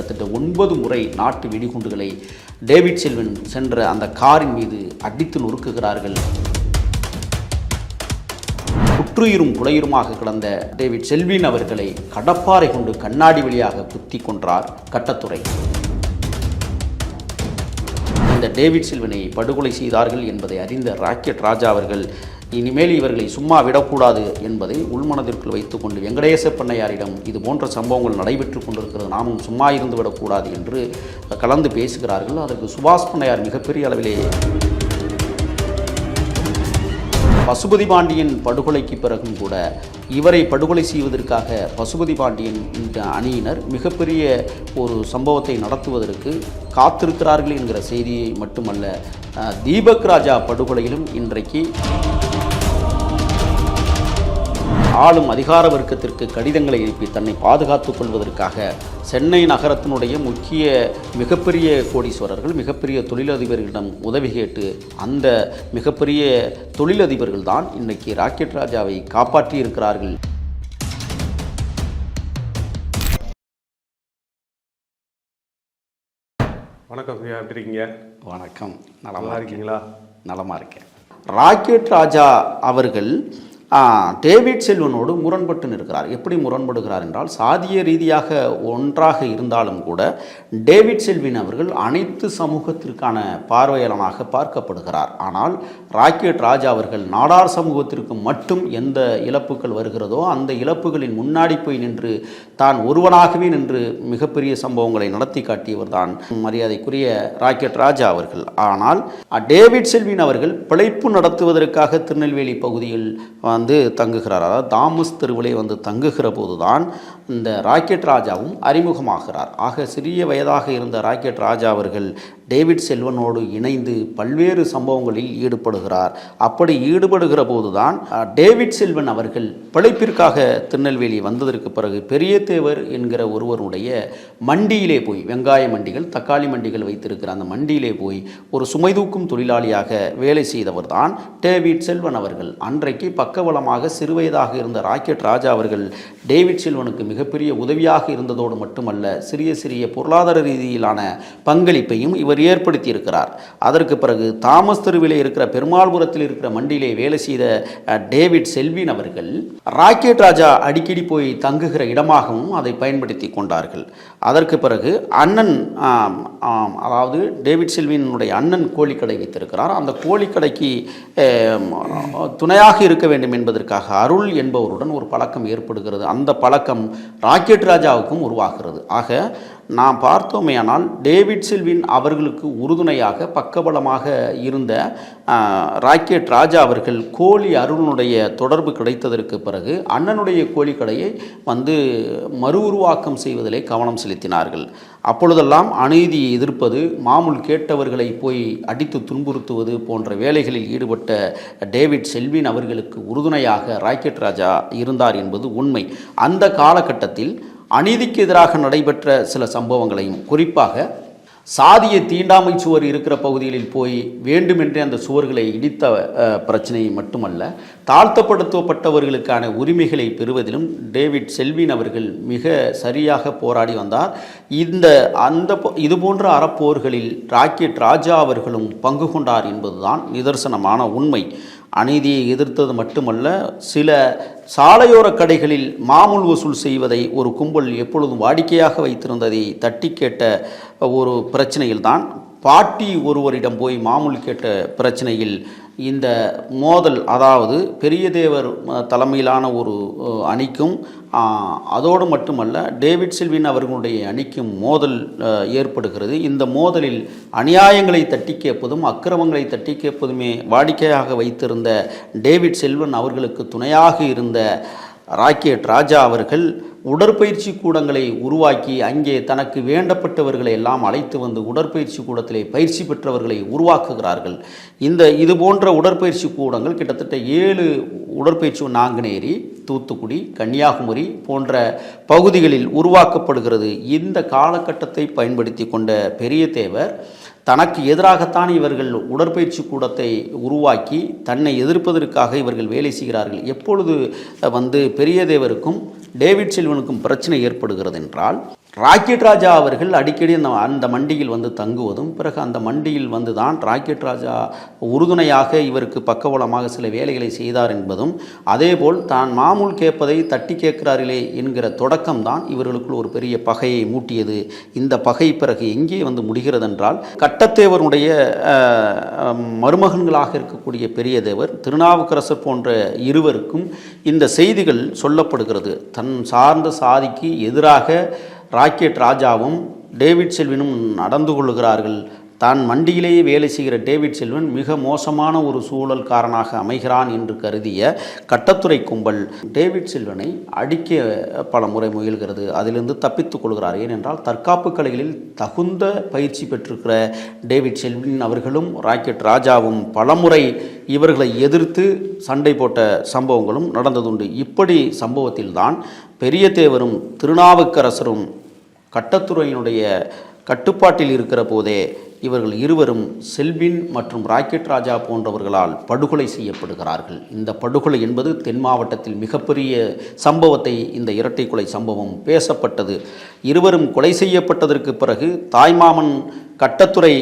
கிட்டத்தட்ட 9 முறை நாட்டு வெடிகுண்டுகளை டேவிட் செல்வன் சென்ற அந்த காரின் மீது அடித்து நொறுக்குகிறார்கள். குற்றுயிரும் குலையுருமாக கிடந்த டேவிட் செல்வின் அவர்களை கடப்பாறை கொண்டு கண்ணாடி வழியாக குத்தி கொன்றார் கட்டத்துறை. இந்த டேவிட் செல்வனை படுகொலை செய்தார்கள் என்பதை அறிந்த ராக்கெட் ராஜா அவர்கள் இனிமேல் இவர்களை சும்மா விடக்கூடாது என்பதை உள்மனதிற்குள் வைத்துக்கொண்டு வெங்கடேச பண்ணையாரிடம் இது போன்ற சம்பவங்கள் நடைபெற்று கொண்டிருக்கிறது, நாமும் சும்மா இருந்து விடக்கூடாது என்று கலந்து பேசுகிறார்கள். அதற்கு சுபாஷ் பண்ணையார் மிகப்பெரிய அளவிலே பசுபதி பாண்டியன் படுகொலைக்கு பிறகும் கூட இவரை படுகொலை செய்வதற்காக பசுபதி பாண்டியன் இந்த அணியினர் மிகப்பெரிய ஒரு சம்பவத்தை நடத்துவதற்கு காத்திருக்கிறார்கள் என்கிற செய்தியை மட்டுமல்ல, தீபக் ராஜா படுகொலையிலும் இன்றைக்கு ஆளும் அதிகார வர்க்கத்திற்கு கடிதங்களை எழுப்பி தன்னை பாதுகாத்துக் கொள்வதற்காக சென்னை நகரத்தினுடைய முக்கிய மிகப்பெரிய கோடீஸ்வரர்கள், மிகப்பெரிய தொழிலதிபர்களிடம் உதவி கேட்டு அந்த மிகப்பெரிய தொழிலதிபர்கள் தான் இன்றைக்கு ராக்கெட் ராஜாவை காப்பாற்றி இருக்கிறார்கள். வணக்கம், எப்படி இருக்கீங்க? வணக்கம், நலமாக இருக்கீங்களா? நலமாக இருக்கேன். ராக்கெட் ராஜா அவர்கள் டேவிட் செல்வனோடு முரண்பட்டு நிற்கிறார். எப்படி முரண்படுகிறார் என்றால், சாதிய ரீதியாக ஒன்றாக இருந்தாலும் கூட டேவிட் செல்வின் அவர்கள் அனைத்து சமூகத்திற்கான பார்வையாளனாக பார்க்கப்படுகிறார். ஆனால் ராக்கெட் ராஜா அவர்கள் நாடார் சமூகத்திற்கு மட்டும் எந்த இழப்புகள் வருகிறதோ அந்த இழப்புகளின் முன்னாடி போய் நின்று தான் ஒருவனாகவே நின்று மிகப்பெரிய சம்பவங்களை நடத்தி காட்டியவர் தான் மரியாதைக்குரிய ராக்கெட் ராஜா அவர்கள். ஆனால் டேவிட் செல்வின் அவர்கள் பிழைப்பு நடத்துவதற்காக திருநெல்வேலி பகுதியில் தங்குகிறார். அதாவது தாமஸ் தெருவிலே தங்குகிற போதுதான் இந்த ராக்கெட் ராஜாவும் அறிமுகமாகிறார். ஆக சிறிய வயதாக இருந்த ராக்கெட் ராஜா அவர்கள் டேவிட் செல்வனோடு இணைந்து பல்வேறு சம்பவங்களில் ஈடுபடுகிறார். அப்படி ஈடுபடுகிற போதுதான் டேவிட் செல்வன் அவர்கள் பிழைப்பிற்காக திருநெல்வேலி வந்ததற்கு பிறகு பெரிய தேவர் என்கிற ஒருவருடைய மண்டியிலே போய், வெங்காய மண்டிகள் தக்காளி மண்டிகள் வைத்திருக்கிற அந்த மண்டியிலே போய் ஒரு சுமை தூக்கும் தொழிலாளியாக வேலை செய்தவர் தான் டேவிட் செல்வன் அவர்கள். அன்றைக்கு பக்கபலமாக சிறுவயதாக இருந்த ராக்கெட் ராஜா அவர்கள் டேவிட் செல்வனுக்கு மிகப்பெரிய உதவியாக இருந்ததோடு மட்டுமல்ல, சிறிய சிறிய பொருளாதார ரீதியிலான பங்களிப்பையும் இவர் ஏற்படுத்தி இருக்கிறார். அதற்கு பிறகு தாமஸ் தெருவிலே இருக்கிற பெருமாள்புரத்தில் இருக்கிற மண்டியிலே வேலை செய்த டேவிட் செல்வின் அவர்கள் ராக்கெட் ராஜா அடிக்கடி போய் தங்குகிற இடமாகவும் அதை பயன்படுத்தி கொண்டார்கள். அதற்கு பிறகு அண்ணன், அதாவது டேவிட் செல்வினுடைய அண்ணன் கோழிக்கடை வைத்திருக்கிறார். அந்த கோழிக்கடைக்கு துணையாக இருக்க வேண்டும் என்பதற்காக அருள் என்பவருடன் ஒரு பழக்கம் ஏற்படுகிறது. அந்த பழக்கம் ராக்கெட் ராஜாவுக்கும் உருவாகிறது. ஆக நாம் பார்த்தோமேயானால் டேவிட் செல்வின் அவர்களுக்கு உறுதுணையாக பக்கபலமாக இருந்த ராக்கெட் ராஜா அவர்கள் கோழி அருளுடைய தொடர்பு கிடைத்ததற்கு பிறகு அண்ணனுடைய கோழிக்கடையை மறு உருவாக்கம் செய்வதிலே கவனம் செலுத்தினார்கள். அப்பொழுதெல்லாம் அநீதியை எதிர்ப்பது, மாமூல் கேட்டவர்களை போய் அடித்து துன்புறுத்துவது போன்ற வேலைகளில் ஈடுபட்ட டேவிட் செல்வின் அவர்களுக்கு உறுதுணையாக ராக்கெட் ராஜா இருந்தார் என்பது உண்மை. அந்த காலகட்டத்தில் அநீதிக்கு எதிராக நடைபெற்ற சில சம்பவங்களையும், குறிப்பாக சாதிய தீண்டாமை சுவர் இருக்கிற பகுதிகளில் போய் வேண்டுமென்றே அந்த சுவர்களை இடித்த பிரச்சனை மட்டுமல்ல, தாழ்த்தப்படுத்தப்பட்டவர்களுக்கான உரிமைகளை பெறுவதிலும் டேவிட் செல்வின் அவர்கள் மிக சரியாக போராடி வந்தார். இது போன்ற அறப்போர்களில் ராக்கெட் ராஜா அவர்களும் பங்கு கொண்டார் என்பதுதான் நிதர்சனமான உண்மை. அநீதியை எதிர்த்தது மட்டுமல்ல, சில சாலையோர கடைகளில் மாமூல் வசூல் செய்வதை ஒரு கும்பல் எப்பொழுதும் வாடிக்கையாக வைத்திருந்ததை தட்டி கேட்ட ஒரு பிரச்சனையில்தான் பாட்டி ஒருவரிடம் போய் மாமூல் கேட்ட பிரச்சனையில் இந்த மோதல், அதாவது பெரிய தேவர் தலைமையிலான ஒரு அணிக்கும் அதோடு மட்டுமல்ல டேவிட் செல்வின் அவர்களுடைய அணிக்கும் மோதல் ஏற்படுகிறது. இந்த மோதலில் அநியாயங்களை தட்டி கேட்பதும் அக்கிரமங்களை தட்டி கேட்பதுமே வாடிக்கையாக வைத்திருந்த டேவிட் செல்வன் அவர்களுக்கு துணையாக இருந்த ராக்கெட் ராஜா அவர்கள் உடற்பயிற்சி கூடங்களை உருவாக்கி அங்கே தனக்கு வேண்டப்பட்டவர்களை எல்லாம் அழைத்து வந்து உடற்பயிற்சி கூடத்திலே பயிற்சி பெற்றவர்களை உருவாக்குகிறார்கள். இது போன்ற உடற்பயிற்சி கூடங்கள் கிட்டத்தட்ட 7 உடற்பயிற்சி, நாங்குநேரி, தூத்துக்குடி, கன்னியாகுமரி போன்ற பகுதிகளில் உருவாக்கப்படுகிறது. இந்த காலகட்டத்தை பயன்படுத்தி கொண்ட பெரிய தேவர் தனக்கு எதிராகத்தான் இவர்கள் உடற்பயிற்சி கூடத்தை உருவாக்கி தன்னை எதிர்ப்பதற்காக இவர்கள் வேலை செய்கிறார்கள். எப்பொழுது பெரிய தேவருக்கும் டேவிட் செல்வனுக்கும் பிரச்சனை ஏற்படுகிறது என்றால், ராக்கெட் ராஜா அவர்கள் அடிக்கடி அந்த மண்டியில் வந்து தங்குவதும், பிறகு அந்த மண்டியில் வந்து தான் ராக்கெட் ராஜா உறுதுணையாக இவருக்கு பக்கபலமாக சில வேலைகளை செய்தார் என்பதும், அதேபோல் தான் மாமூல் கேட்பதை தட்டி கேட்கிறார்களே என்கிற தொடக்கம்தான் இவர்களுக்குள் ஒரு பெரிய பகையை மூட்டியது. இந்த பகை பிறகு எங்கே வந்து முடிகிறது என்றால், கட்டத்தேவருடைய மருமகன்களாக இருக்கக்கூடிய பெரிய தேவர், திருநாவுக்கரசர் போன்ற இருவருக்கும் இந்த செய்திகள் சொல்லப்படுகிறது. தன் சார்ந்த சாதிக்கு எதிராக ராக்கெட் ராஜாவும் டேவிட் செல்வினும் நடந்து கொள்கிறார்கள். தான் மண்டியிலேயே வேலை செய்கிற டேவிட் செல்வன் மிக மோசமான ஒரு சூழல்காரனாக அமைகிறான் என்று கருதிய கட்டத்துறை கும்பல் டேவிட் செல்வனை அடிக்க பல முறை முயல்கிறது. அதிலிருந்து தப்பித்துக் கொள்கிறார். ஏனென்றால் தற்காப்பு கலைகளில் தகுந்த பயிற்சி பெற்றிருக்கிற டேவிட் செல்வின் அவர்களும் ராக்கெட் ராஜாவும் பலமுறை இவர்களை எதிர்த்து சண்டை போட்ட சம்பவங்களும் நடந்ததுண்டு. இப்படி சம்பவத்தில்தான் பெரிய தேவரும் திருநாவுக்கரசரும் கட்டத்துறையினுடைய கட்டுப்பாட்டில் இருக்கிற போதே இவர்கள் இருவரும் செல்வின் மற்றும் ராக்கெட் ராஜா போன்றவர்களால் படுகொலை செய்யப்படுகிறார்கள். இந்த படுகொலை என்பது தென் மாவட்டத்தில் மிகப்பெரிய சம்பவத்தை இந்த இரட்டை கொலை சம்பவம் பேசப்பட்டது. இருவரும் கொலை செய்யப்பட்டதற்கு பிறகு தாய்மாமன் கட்டத்துறை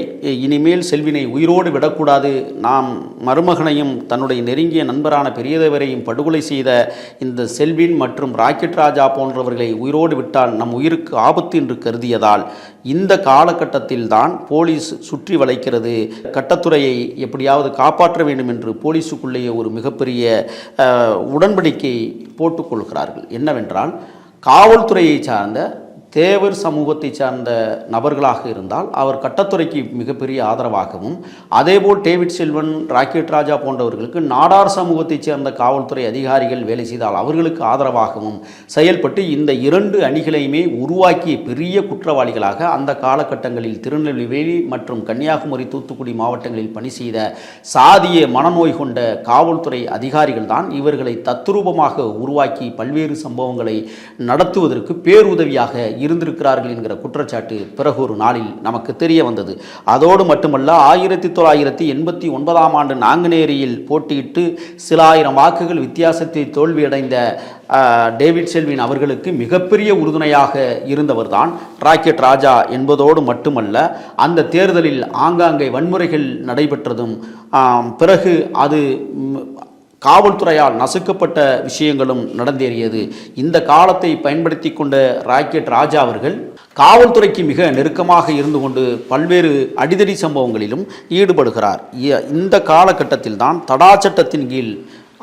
இனிமேல் செல்வினை உயிரோடு விடக்கூடாது, நாம் மருமகனையும் தன்னுடைய நெருங்கிய நண்பரான பெரியதேவரையும் படுகொலை செய்த இந்த செல்வின் மற்றும் ராக்கெட் ராஜா போன்றவர்களை உயிரோடு விட்டால் நம் உயிருக்கு ஆபத்து என்று கருதியதால் இந்த காலகட்டத்தில் தான் போலீஸ் சுற்றி வளைக்கிறது. கட்டத்துறையை எப்படியாவது காப்பாற்ற வேண்டும் என்று போலீஸுக்குள்ளேயே ஒரு மிகப்பெரிய உடன்படிக்கை போட்டுக்கொள்கிறார்கள். என்னவென்றால், காவல்துறையை சார்ந்த தேவர் சமூகத்தை சார்ந்த நபர்களாக இருந்தால் அவர் கட்டத்துறைக்கு மிகப்பெரிய ஆதரவாகவும், அதேபோல் டேவிட் செல்வன், ராக்கெட் ராஜா போன்றவர்களுக்கு நாடார் சமூகத்தைச் சேர்ந்த காவல்துறை அதிகாரிகள் வேலை செய்தால் அவர்களுக்கு ஆதரவாகவும் செயல்பட்டு இந்த இரண்டு அணிகளையுமே உருவாக்கிய பெரிய குற்றவாளிகளாக அந்த காலகட்டங்களில் திருநெல்வேலி மற்றும் கன்னியாகுமரி, தூத்துக்குடி மாவட்டங்களில் பணி செய்த சாதிய மனநோய் கொண்ட காவல்துறை அதிகாரிகள் தான் இவர்களை தத்ரூபமாக உருவாக்கி பல்வேறு சம்பவங்களை நடத்துவதற்கு பேருதவியாக இருந்திருக்கிறார்கள் என்கிற குற்றச்சாட்டு பிறகு ஒரு நாளில் நமக்கு தெரிய வந்தது. அதோடு மட்டுமல்ல, 1989 ஆண்டு நாங்குநேரியில் போட்டியிட்டு சில ஆயிரம் வாக்குகள் வித்தியாசத்தை தோல்வியடைந்த டேவிட் செல்வின் அவர்களுக்கு மிகப்பெரிய உறுதுணையாக இருந்தவர்தான் ராக்கெட் ராஜா என்பதோடு மட்டுமல்ல, அந்த தேர்தலில் ஆங்காங்கே வன்முறைகள் நடைபெற்றதும் பிறகு அது காவல்துறையால் நசுக்கப்பட்ட விஷயங்களும் நடந்தேறியது. இந்த காலத்தை பயன்படுத்தி கொண்ட ராக்கெட் ராஜா அவர்கள் காவல்துறைக்கு மிக நெருக்கமாக இருந்து கொண்டு பல்வேறு அடிதடி சம்பவங்களிலும் ஈடுபடுகிறார். இந்த காலகட்டத்தில் தான் தடா சட்டத்தின் கீழ்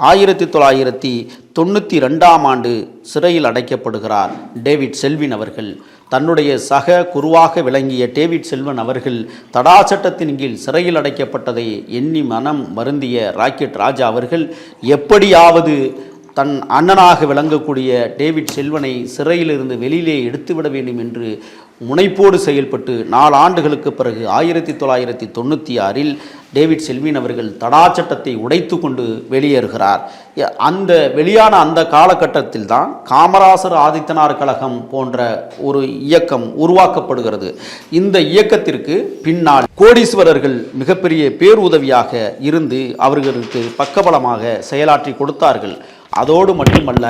1992 ஆண்டு சிறையில் அடைக்கப்படுகிறார் டேவிட் செல்வின் அவர்கள். தன்னுடைய சக குருவாக விளங்கிய டேவிட் செல்வன் அவர்கள் தடா சட்டத்தின் கீழ் சிறையில் அடைக்கப்பட்டதை எண்ணி மனம் வருந்திய ராக்கெட் ராஜா அவர்கள் எப்படியாவது தன் அண்ணனாக விளங்கக்கூடிய டேவிட் செல்வனை சிறையிலிருந்து வெளியிலே எடுத்துவிட வேண்டும் என்று முனைப்போடு செயல்பட்டு 4 ஆண்டுகளுக்கு பிறகு 1996 டேவிட் செல்வின் அவர்கள் தடா சட்டத்தை உடைத்து கொண்டு வெளியேறுகிறார். அந்த வெளியான அந்த காலகட்டத்தில் தான் காமராசர் ஆதித்தனார் கழகம் போன்ற ஒரு இயக்கம் உருவாக்கப்படுகிறது. இந்த இயக்கத்திற்கு பின்னால் கோடீஸ்வரர்கள் மிகப்பெரிய பேருதவியாக இருந்து அவர்களுக்கு பக்கபலமாக செயலாற்றி கொடுத்தார்கள். அதோடு மட்டுமல்ல,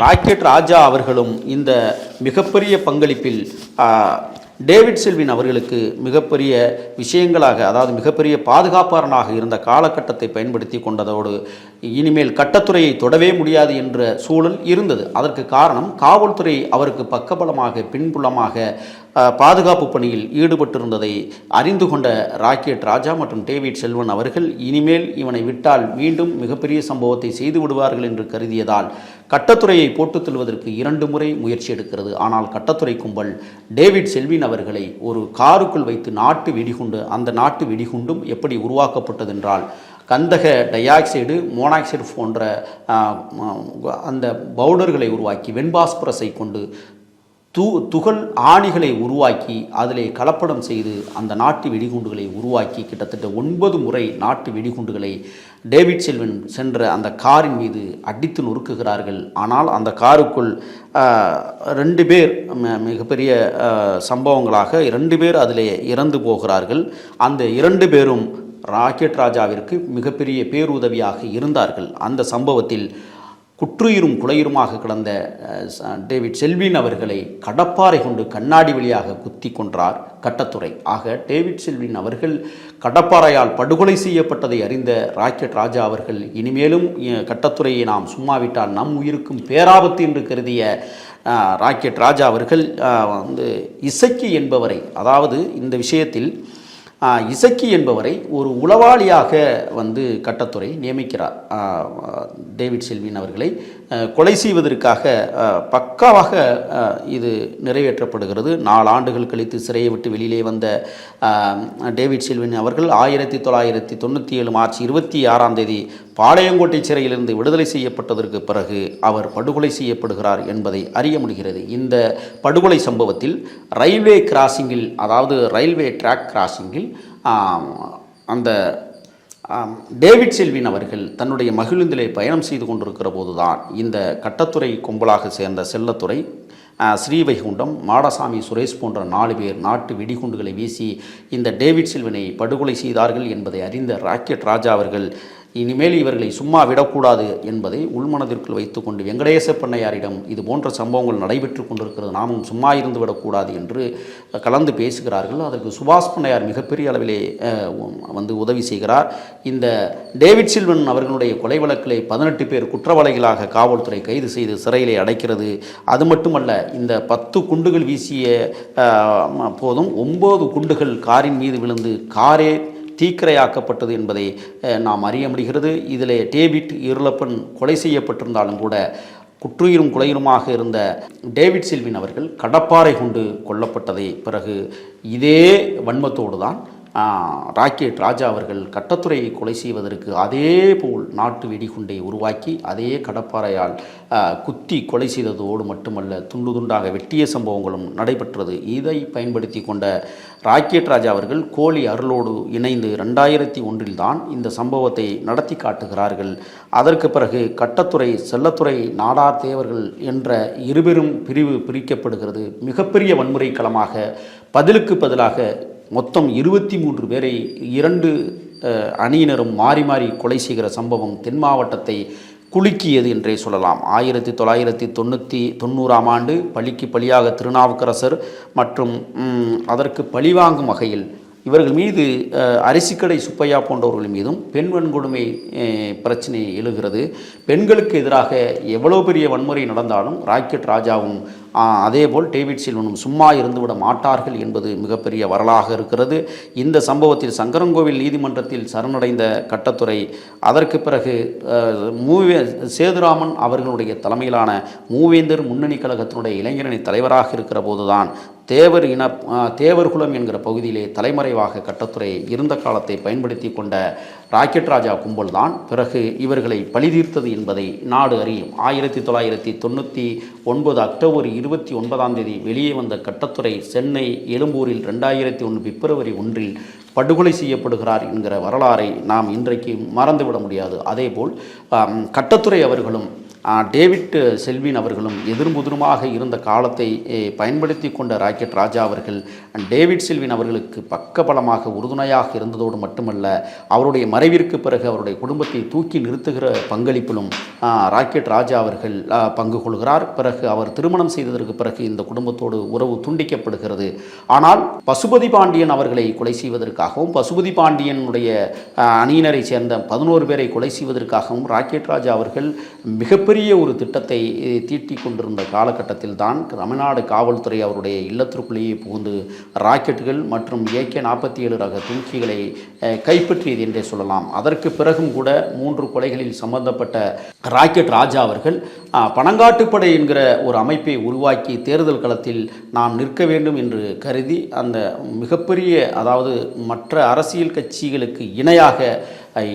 ராக்கெட் ராஜா அவர்களும் இந்த மிகப்பெரிய பங்களிப்பில் டேவிட் செல்வின் அவர்களுக்கு மிகப்பெரிய விஷயங்களாக, அதாவது மிகப்பெரிய பாதுகாப்பாளனாக இருந்த காலகட்டத்தை பயன்படுத்தி கொண்டதோடு இனிமேல் கட்டத்துறையை தொடவே முடியாது என்ற சூழல் இருந்தது. அதற்கு காரணம் காவல்துறை அவருக்கு பக்கபலமாக பின்புலமாக பாதுகாப்பு பணியில் ஈடுபட்டிருந்ததை அறிந்து கொண்ட ராக்கெட் ராஜா மற்றும் டேவிட் செல்வன் அவர்கள் இனிமேல் இவனை விட்டால் மீண்டும் மிகப்பெரிய சம்பவத்தை செய்து விடுவார்கள் என்று கருதியதால் கட்டத்துறையை போட்டுத் தள்ளுவதற்கு 2 முறை முயற்சி எடுக்கிறது. ஆனால் கட்டத்துறை கும்பல் டேவிட் செல்வின் அவர்களை ஒரு காருக்குள் வைத்து நாட்டு வெடிகுண்டு, அந்த நாட்டு வெடிகுண்டும் எப்படி உருவாக்கப்பட்டதென்றால் கந்தக டைஆக்சைடு, மோனாக்சைடு போன்ற அந்த பவுடர்களை உருவாக்கி வெண்பாஸ்பரஸை கொண்டு துகள் ஆணிகளை உருவாக்கி அதிலே கலப்படம் செய்து அந்த நாட்டு வெடிகுண்டுகளை உருவாக்கி கிட்டத்தட்ட 9 முறை நாட்டு வெடிகுண்டுகளை டேவிட் செல்வன் சென்ற அந்த காரின் மீது அடித்து நொறுக்குகிறார்கள். ஆனால் அந்த காருக்குள் 2 பேர் மிகப்பெரிய சம்பவங்களாக 2 பேர் அதிலே இறந்து போகிறார்கள். அந்த 2 பேரும் ராக்கெட் ராஜாவிற்கு மிகப்பெரிய பேருதவியாக இருந்தார்கள். அந்த சம்பவத்தில் குற்றுயிரும் குலையுருமாக கிடந்த டேவிட் செல்வின் அவர்களை கடப்பாரை கொண்டு கண்ணாடி வழியாக குத்தி கொன்றார் கட்டத்துறை. ஆக டேவிட் செல்வின் அவர்கள் கடப்பாறையால் படுகொலை செய்யப்பட்டதை அறிந்த ராக்கெட் ராஜா அவர்கள் இனிமேலும் கட்டத்துறையை நாம் சும்மாவிட்டால் நம் உயிருக்கும் பேராபத்து என்று கருதிய ராக்கெட் ராஜா அவர்கள் இசக்கி என்பவரை, அதாவது இந்த விஷயத்தில் இசக்கி என்பவரை ஒரு உளவாளியாக கட்டத்துறை நியமிக்கிறார். டேவிட் செல்வின் அவர்களை கொலை செய்வதற்காக பக்காவாக இது நிறைவேற்றப்படுகிறது. 4 ஆண்டுகள் கழித்து சிறையை விட்டு வெளியிலே வந்த டேவிட் செல்வின் அவர்கள் 1997 மார்ச் 26 பாளையங்கோட்டை சிறையிலிருந்து விடுதலை செய்யப்பட்டதற்கு பிறகு அவர் படுகொலை செய்யப்படுகிறார் என்பதை அறிய முடிகிறது. இந்த படுகொலை சம்பவத்தில் ரயில்வே கிராசிங்கில், அதாவது ரயில்வே ட்ராக் கிராசிங்கில் அந்த டேவிட் செல்வின் அவர்கள் தன்னுடைய மகிழுந்திலே பயணம் செய்து கொண்டிருக்கிற போதுதான் இந்த கட்டத்துறை கும்பலாக சேர்ந்த செல்லத்துறை, ஸ்ரீவைகுண்டம், மாடசாமி, சுரேஷ் போன்ற 4 பேர் நாட்டு வெடிகுண்டுகளை வீசி இந்த டேவிட் செல்வினை படுகொலை செய்தார்கள் என்பதை அறிந்த ராக்கெட் ராஜா அவர்கள் இனிமேல் இவர்களை சும்மா விடக்கூடாது என்பதை உள்மனதிற்குள் வைத்துக்கொண்டு வெங்கடேச பண்ணையாரிடம் இது போன்ற சம்பவங்கள் நடைபெற்று கொண்டிருக்கிறது, நாமும் சும்மா இருந்து விடக்கூடாது என்று கலந்து பேசுகிறார்கள். அதற்கு சுபாஷ் பண்ணையார் மிகப்பெரிய அளவிலே உதவி செய்கிறார். இந்த டேவிட் சில்வன் அவர்களுடைய கொலை வழக்கிலே 18 பேர் குற்றவாளிகளாக காவல்துறை கைது செய்து சிறையிலே அடைக்கிறது. அது மட்டுமல்ல, இந்த 10 குண்டுகள் வீசிய போதும் 9 குண்டுகள் காரின் மீது விழுந்து காரே தீக்கிரையாக்கப்பட்டது என்பதை நாம் அறிய முடிகிறது. இதில் டேவிட் இருளப்பன் கொலை செய்யப்பட்டிருந்தாலும் கூட குற்றுயிரும் குலையுருமாக இருந்த டேவிட் சில்வின் அவர்கள் கடப்பாறை கொண்டு கொல்லப்பட்டதை பிறகு இதே வன்மத்தோடு தான் ராக்கெட் ராஜா அவர்கள் கட்டத்துறையை கொலை செய்வதற்கு அதே போல் நாட்டு வெடிகுண்டை உருவாக்கி அதே கடப்பாறையால் குத்தி கொலை செய்ததோடு மட்டுமல்ல, துண்டு துண்டாக வெட்டிய சம்பவங்களும் நடைபெற்றது. இதை பயன்படுத்தி கொண்ட ராக்கெட் ராஜா அவர்கள் கோழி அருளோடு இணைந்து 2001 தான் இந்த சம்பவத்தை நடத்தி காட்டுகிறார்கள். அதற்கு பிறகு கட்டத்துறை, செல்லத்துறை, நாடார் தேவர்கள் என்ற இருபெரும் பிரிவு பிரிக்கப்படுகிறது. மிகப்பெரிய வன்முறை களமாக பதிலுக்கு பதிலாக மொத்தம் 23 பேரை 2 அணியினரும் மாறி மாறி கொலை செய்கிற சம்பவம் தென் மாவட்டத்தை குலுக்கியது என்றே சொல்லலாம். 1990 ஆண்டு பழிக்கு பழியாக திருநாவுக்கரசர் மற்றும் அதற்கு பழிவாங்கும் வகையில் இவர்கள் மீது அரிசிக்கடை சுப்பையா போன்றவர்கள் மீதும் பெண் வன்கொடுமை பிரச்சனை எழுகிறது. பெண்களுக்கு எதிராக எவ்வளோ பெரிய வன்முறை நடந்தாலும் ராக்கெட் ராஜாவும் அதேபோல் டேவிட் சில்வனும் சும்மா இருந்துவிட மாட்டார்கள் என்பது மிகப்பெரிய வரலாக இருக்கிறது. இந்த சம்பவத்தில் சங்கரன்கோவில் நீதிமன்றத்தில் சரணடைந்த கட்டத்துறை அதற்கு பிறகு சேதுராமன் அவர்களுடைய தலைமையிலான மூவேந்தர் முன்னணி கழகத்தினுடைய இளைஞரணி தலைவராக இருக்கிற போதுதான் தேவர்குளம் என்கிற பகுதியிலே தலைமறைவாக கட்டத்துறை இருந்த காலத்தை பயன்படுத்தி கொண்ட ராக்கெட் ராஜா கும்பல் தான் பிறகு இவர்களை பழிதீர்த்தது என்பதை நாடு அறியும். 1999 அக்டோபர் 29 வெளியே வந்த கட்டத்துறை சென்னை எழும்பூரில் 2001 பிப்ரவரி 1 படுகொலை செய்யப்படுகிறார் என்கிற வரலாறை நாம் இன்றைக்கு மறந்துவிட முடியாது. அதேபோல் கட்டத்துறை அவர்களும் டேவிட் செல்வின் அவர்களும் எதிர்முதிருமாக இருந்த காலத்தை பயன்படுத்தி கொண்ட ராக்கெட் ராஜா அவர்கள் டேவிட் செல்வின் அவர்களுக்கு பக்கபலமாக உறுதுணையாக இருந்ததோடு மட்டுமல்ல, அவருடைய மறைவிற்கு பிறகு அவருடைய குடும்பத்தை தூக்கி நிறுத்துகிற பங்களிப்பிலும் ராக்கெட் ராஜா அவர்கள் பங்கு கொள்கிறார். பிறகு அவர் திருமணம் செய்ததற்கு பிறகு இந்த குடும்பத்தோடு உறவு துண்டிக்கப்படுகிறது. ஆனால் பசுபதி பாண்டியன் அவர்களை கொலை செய்வதற்காகவும் பசுபதி பாண்டியனுடைய அணியினரை சேர்ந்த 11 பேரை கொலை செய்வதற்காகவும் ராக்கெட் ராஜா அவர்கள் மிகப்பெரிய ஒரு திட்டத்தை தீட்டிக் கொண்டிருந்த காலகட்டத்தில் தான் தமிழ்நாடு காவல்துறை அவருடைய இல்லத்திற்குள்ளேயே புகுந்து ராக்கெட்டுகள் மற்றும் AK-47 ரக துப்பாக்கிகளை கைப்பற்றியது என்றே சொல்லலாம். அதற்கு பிறகும் கூட 3 கொலைகளில் சம்பந்தப்பட்ட ராக்கெட் ராஜா அவர்கள் பனங்காட்டுப்படை என்கிற ஒரு அமைப்பை உருவாக்கி தேர்தல் களத்தில் நாம் நிற்க வேண்டும் என்று கருதி அந்த மிகப்பெரிய, அதாவது மற்ற அரசியல் கட்சிகளுக்கு இணையாக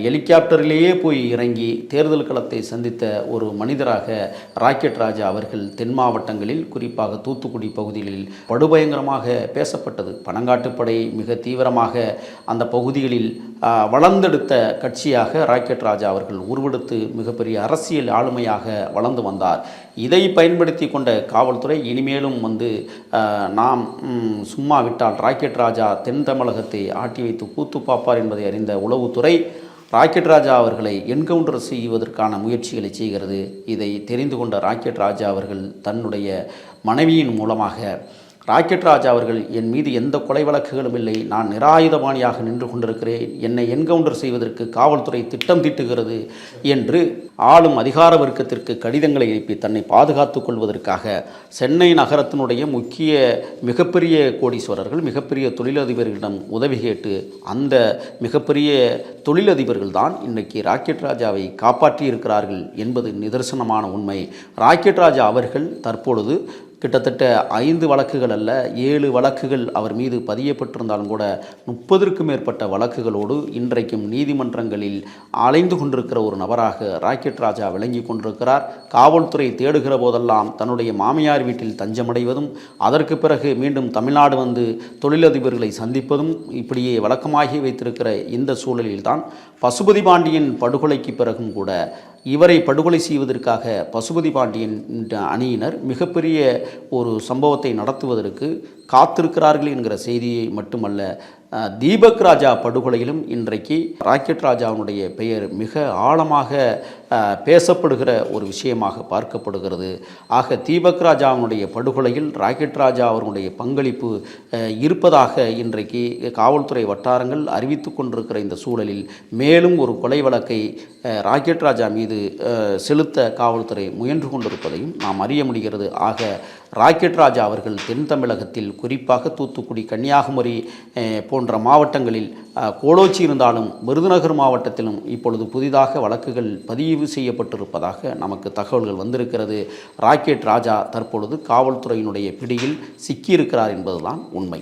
ஹெலிகாப்டரிலேயே போய் இறங்கி தேர்தல் களத்தை சந்தித்த ஒரு மனிதராக ராக்கெட் ராஜா அவர்கள் தென் மாவட்டங்களில், குறிப்பாக தூத்துக்குடி பகுதிகளில் படுபயங்கரமாக பேசப்பட்டது. பனங்காட்டுப்படை மிக தீவிரமாக அந்த பகுதிகளில் வளர்ந்தெடுத்த கட்சியாக ராக்கெட் ராஜா அவர்கள் உருவெடுத்து மிகப்பெரிய அரசியல் ஆளுமையாக வளர்ந்து வந்தார். இதை பயன்படுத்தி கொண்ட காவல்துறை இனிமேலும் நாம் சும்மா விட்டால் ராக்கெட் ராஜா தென் தமிழகத்தை ஆட்டி வைத்து கூத்து பார்ப்பார் என்பதை அறிந்த உளவுத்துறை ராக்கெட் ராஜா அவர்களை என்கவுண்டர் செய்வதற்கான முயற்சிகளை செய்கிறது. இதை தெரிந்து கொண்ட ராக்கெட் ராஜா அவர்கள் தன்னுடைய மனைவியின் மூலமாக, ராக்கெட் ராஜா அவர்கள் என் மீது எந்த கொலை வழக்குகளும் இல்லை, நான் நிராயுதபாணியாக நின்று கொண்டிருக்கிறேன், என்னை என்கவுண்டர் செய்வதற்கு காவல்துறை திட்டம் தீட்டுகிறது என்று ஆளும் அதிகார வர்க்கத்திற்கு கடிதங்களை எழுப்பி தன்னை பாதுகாத்துக் கொள்வதற்காக சென்னை நகரத்தினுடைய முக்கிய மிகப்பெரிய கோடீஸ்வரர்கள், மிகப்பெரிய தொழிலதிபர்களிடம் உதவி கேட்டு அந்த மிகப்பெரிய தொழிலதிபர்கள் தான் இன்றைக்கு ராக்கெட் ராஜாவை காப்பாற்றி இருக்கிறார்கள் என்பது நிதர்சனமான உண்மை. ராக்கெட் ராஜா அவர்கள் தற்பொழுது கிட்டத்தட்ட 5 வழக்குகள் அல்ல 7 வழக்குகள் அவர் மீது பதியப்பட்டிருந்தாலும் கூட 30க்கும் மேற்பட்ட வழக்குகளோடு இன்றைக்கும் நீதிமன்றங்களில் அலைந்து கொண்டிருக்கிற ஒரு நபராக ராக்கெட் ராஜா விளங்கி கொண்டிருக்கிறார். காவல்துறை தேடுகிற போதெல்லாம் தன்னுடைய மாமியார் வீட்டில் தஞ்சமடைவதும், அதற்கு பிறகு மீண்டும் தமிழ்நாடு வந்து தொழிலதிபர்களை சந்திப்பதும் இப்படியே வழக்கமாகி வைத்திருக்கிற இந்த சூழலில்தான் பசுபதி பாண்டியன் படுகொலைக்கு பிறகும் கூட இவரை படுகொலை செய்வதற்காக பசுபதி பாண்டியன் அணியினர் மிகப்பெரிய ஒரு சம்பவத்தை நடத்துவதற்கு காத்திருக்கிறார்கள் என்கிற செய்தியை மட்டுமல்ல, தீபக் ராஜா படுகொலையிலும் இன்றைக்கு ராக்கெட் ராஜாவுடைய பெயர் மிக ஆழமாக பேசப்படுகிற ஒரு விஷயமாக பார்க்கப்படுகிறது. ஆக தீபக் ராஜாவுடைய படுகொலையில் ராக்கெட் ராஜா அவர்களுடைய பங்களிப்பு இருப்பதாக இன்றைக்கு காவல்துறை வட்டாரங்கள் அறிவித்து கொண்டிருக்கிற இந்த சூழலில் மேலும் ஒரு கொலை வழக்கை ராக்கெட் ராஜா மீது செலுத்த காவல்துறை முயன்று கொண்டிருப்பதையும் நாம் அறிய முடிகிறது. ஆக ராக்கெட் ராஜா அவர்கள் தென் தமிழகத்தில் குறிப்பாக தூத்துக்குடி, கன்னியாகுமரி போன்ற மாவட்டங்களில் கோலோச்சி இருந்தாலும் விருதுநகர் மாவட்டத்திலும் இப்பொழுது புதிதாக வழக்குகள் பதிவு செய்யப்பட்டிருப்பதாக நமக்கு தகவல்கள் வந்திருக்கிறது. ராக்கெட் ராஜா தற்பொழுது காவல்துறையினுடைய பிடியில் சிக்கியிருக்கிறார் என்பதுதான் உண்மை.